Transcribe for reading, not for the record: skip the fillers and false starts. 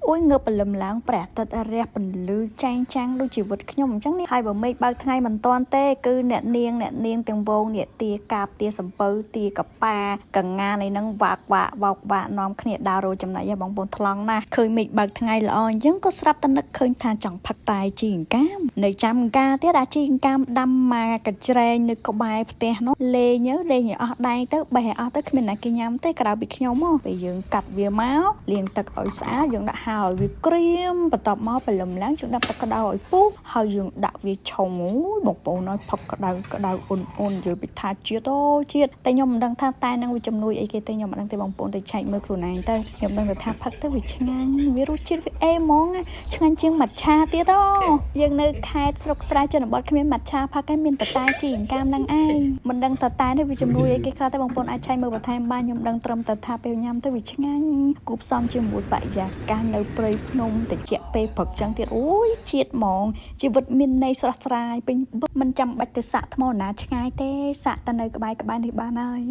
អូយងើបលំឡើងព្រះអាទិត្យរះពន្លឺចែងចាំងដូចជីវិតខ្ញុំអញ្ចឹងនេះហើយបើមេឃបើកថ្ងៃមិនតាន់ទេគឺអ្នកនាងទាំងវងអ្នកទាកាបទាសំពៅទាកប៉ាកងានៃនឹងវាក់វោកវាក់នាំគ្នាដើររោចំណៃបងប្អូនថ្លង់ណាស់ឃើញមេឃបើកថ្ងៃល្អអញ្ចឹងក៏ស្រាប់តែនឹកឃើញថាចង់ផឹកតែជីអង្កាមនៅចាំអង្ការទៀតអាជីអង្កាមដាំមកកញ្ច្រែងនៅក្បែរផ្ទះនោះលេងឲ្យអស់ដៃទៅបេះឲ្យអស់ទៅគ្មានអ្នកគេញ៉ាំទេក្រៅពីខ្ញុំមកពេលយើងកាត់វាមកលាងទឹកឲ្យស្អាតយើងដាក់ហើយវាក្រៀមបន្ទាប់មកព្រលឹមឡើងយើងដាក់ទឹកក្តៅឲ្យពុះហើយយើងដាក់វាឆុងបងប្អូនឲ្យផឹកក្តៅអ៊ុនយើងពីថាជាតិតែខ្ញុំមិនដឹងថាតែនឹងវាជំនួយអីគេទេខ្ញុំមិនដឹងទេបងប្អូនទៅឆែកមើលខ្លួនឯងទៅខ្ញុំដឹងថាផឹកទៅវាឆ្ងាញ់វារសជាតិវាអេហ្មងឆ្ងាញ់ជាងម៉ាត់ឆាទៀតយើងនៅខេត្តស្រុកស្រែជនបទគ្មានម៉ាត់ឆាផឹកឯងមានតែជីអង្កាមហ្នឹងឯងមិនដឹងថាតែនេះវាជំនួយអីគេខ្លះតែបងប្អូនអាចឆែកមើលបន្ថែមបានខ្ញុំដឹងត្រឹមតែថាពេលញ៉ាំទៅវាឆ្ងាញ់គូផ្សំជាមួយបរិយាកាសនៅព្រៃភ្នំតិចពេលព្រឹកចឹងទៀតអូយជាតិហ្មងជីវិតមានន័យស្រស់ស្រាយពេញមិនចាំបាច់ទៅសាក់ថ្មណាឆ្ងាយទេសាក់តែនៅក្បែរនេះបានហើយ